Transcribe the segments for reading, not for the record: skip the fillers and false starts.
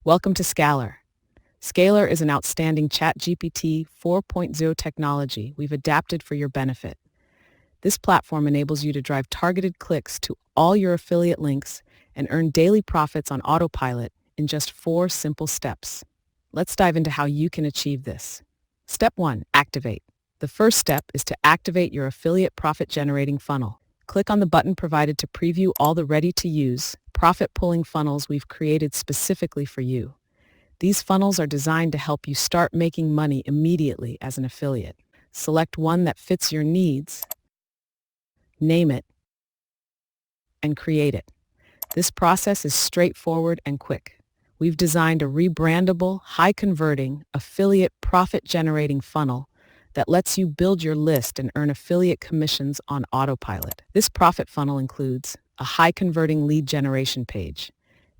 Welcome to Scalar. Scalar is an outstanding ChatGPT 4.0 technology we've adapted for your benefit. This platform enables you to drive targeted clicks to all your affiliate links and earn daily profits on autopilot in just 4 simple steps. Let's dive into how you can achieve this. Step 1. Activate. The first step is to activate your affiliate profit-generating funnel. Click on the button provided to preview all the ready-to-use, profit-pulling funnels we've created specifically for you. These funnels are designed to help you start making money immediately as an affiliate. Select one that fits your needs, name it, and create it. This process is straightforward and quick. We've designed a rebrandable, high-converting, affiliate profit-generating funnel that lets you build your list and earn affiliate commissions on autopilot. This profit funnel includes a high-converting lead generation page.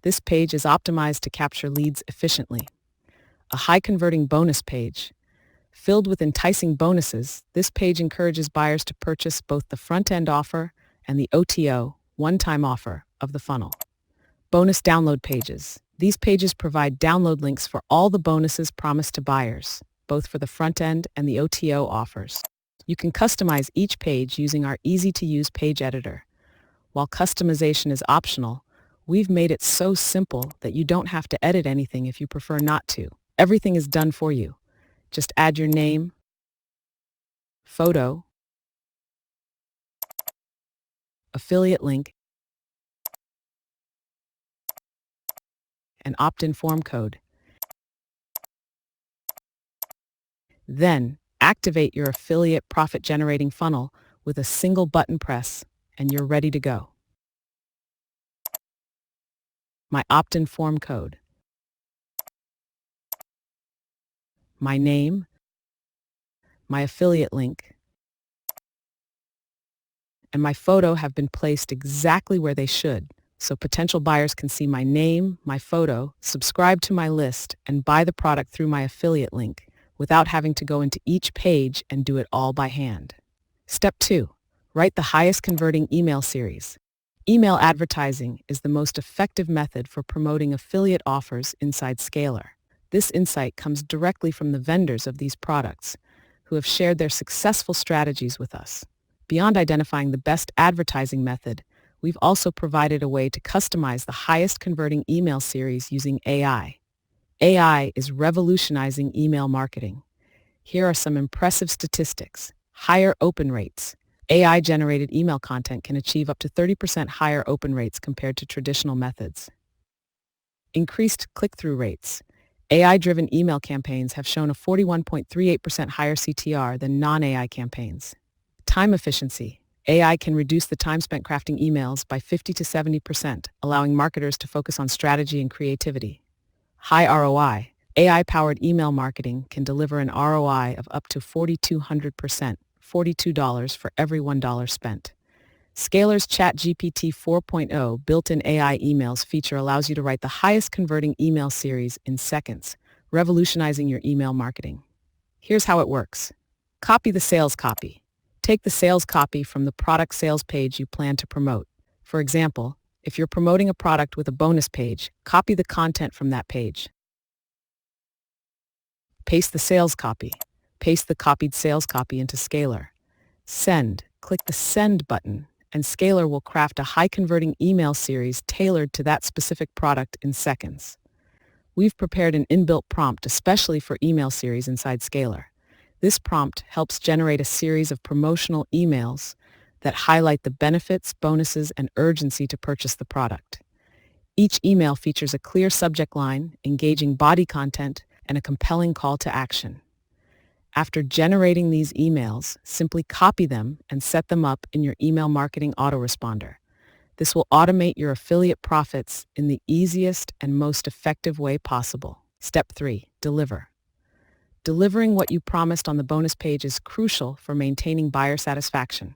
This page is optimized to capture leads efficiently. A high-converting bonus page. Filled with enticing bonuses, this page encourages buyers to purchase both the front-end offer and the OTO, one-time offer, of the funnel. Bonus download pages. These pages provide download links for all the bonuses promised to buyers, both for the front-end and the OTO offers. You can customize each page using our easy-to-use page editor. While customization is optional, we've made it so simple that you don't have to edit anything if you prefer not to. Everything is done for you. Just add your name, photo, affiliate link, and opt-in form code. Then, activate your affiliate profit-generating funnel with a single button press, and you're ready to go. My opt-in form code, my name, my affiliate link, and my photo have been placed exactly where they should, so potential buyers can see my name, my photo, subscribe to my list, and buy the product through my affiliate link without having to go into each page and do it all by hand. Step 2. Write the highest converting email series. Email advertising is the most effective method for promoting affiliate offers inside Scalar. This insight comes directly from the vendors of these products, who have shared their successful strategies with us. Beyond identifying the best advertising method, we've also provided a way to customize the highest converting email series using AI. AI is revolutionizing email marketing. Here are some impressive statistics. Higher open rates. AI-generated email content can achieve up to 30% higher open rates compared to traditional methods. Increased click-through rates. AI-driven email campaigns have shown a 41.38% higher CTR than non-AI campaigns. Time efficiency. AI can reduce the time spent crafting emails by 50 to 70%, allowing marketers to focus on strategy and creativity. High ROI. AI-powered email marketing can deliver an ROI of up to 4,200%, $42 for every $1 spent. Scalar's ChatGPT 4.0 built-in AI emails feature allows you to write the highest converting email series in seconds, revolutionizing your email marketing. Here's how it works. Copy the sales copy. Take the sales copy from the product sales page you plan to promote. For example, if you're promoting a product with a bonus page, copy the content from that page. Paste the sales copy. Paste the copied sales copy into Scalar. Send. Click the Send button, and Scalar will craft a high-converting email series tailored to that specific product in seconds. We've prepared an inbuilt prompt especially for email series inside Scalar. This prompt helps generate a series of promotional emails that highlight the benefits, bonuses, and urgency to purchase the product. Each email features a clear subject line, engaging body content, and a compelling call to action. After generating these emails, simply copy them and set them up in your email marketing autoresponder. This will automate your affiliate profits in the easiest and most effective way possible. Step 3. Deliver. Delivering what you promised on the bonus page is crucial for maintaining buyer satisfaction.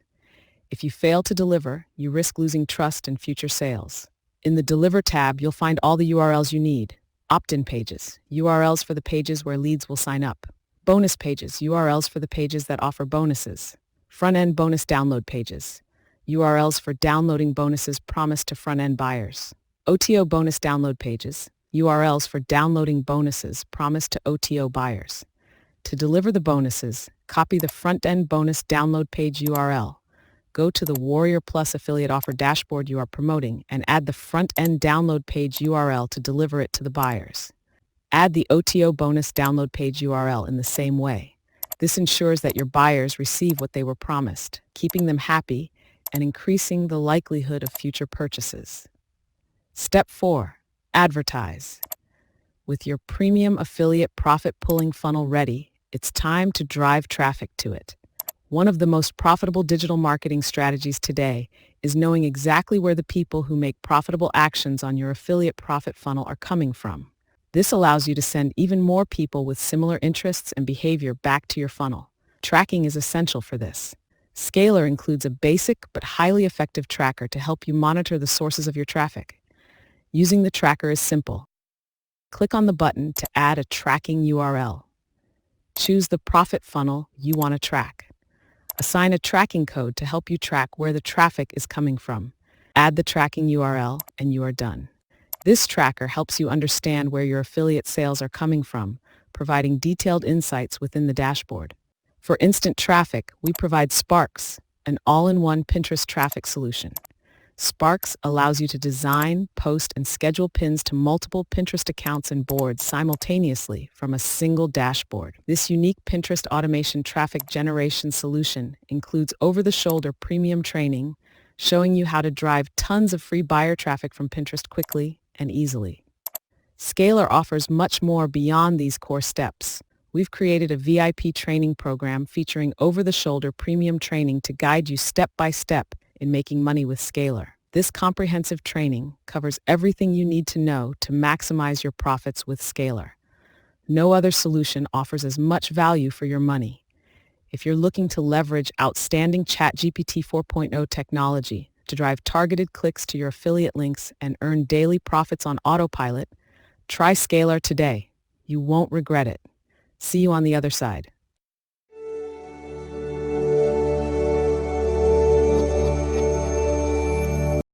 If you fail to deliver, you risk losing trust in future sales. In the Deliver tab, you'll find all the URLs you need. Opt-in pages, URLs for the pages where leads will sign up. Bonus pages, URLs for the pages that offer bonuses. Front-end bonus download pages, URLs for downloading bonuses promised to front-end buyers. OTO bonus download pages, URLs for downloading bonuses promised to OTO buyers. To deliver the bonuses, copy the front-end bonus download page URL. Go to the Warrior Plus affiliate offer dashboard you are promoting and add the front-end download page URL to deliver it to the buyers. Add the OTO bonus download page URL in the same way. This ensures that your buyers receive what they were promised, keeping them happy and increasing the likelihood of future purchases. Step 4. Advertise. With your premium affiliate profit-pulling funnel ready, it's time to drive traffic to it. One of the most profitable digital marketing strategies today is knowing exactly where the people who make profitable actions on your affiliate profit funnel are coming from. This allows you to send even more people with similar interests and behavior back to your funnel. Tracking is essential for this. Scalar includes a basic but highly effective tracker to help you monitor the sources of your traffic. Using the tracker is simple. Click on the button to add a tracking URL. Choose the profit funnel you want to track. Assign a tracking code to help you track where the traffic is coming from. Add the tracking URL and you are done. This tracker helps you understand where your affiliate sales are coming from, providing detailed insights within the dashboard. For instant traffic, we provide Sparks, an all-in-one Pinterest traffic solution. Sparks allows you to design, post, and schedule pins to multiple Pinterest accounts and boards simultaneously from a single dashboard. This unique Pinterest automation traffic generation solution includes over-the-shoulder premium training, showing you how to drive tons of free buyer traffic from Pinterest quickly and easily. Scalar offers much more beyond these core steps. We've created a VIP training program featuring over-the-shoulder premium training to guide you step by step in making money with Scalar. This comprehensive training covers everything you need to know to maximize your profits with Scalar. No other solution offers as much value for your money. If you're looking to leverage outstanding ChatGPT 4.0 technology to drive targeted clicks to your affiliate links and earn daily profits on autopilot, try Scalar today. You won't regret it. See you on the other side.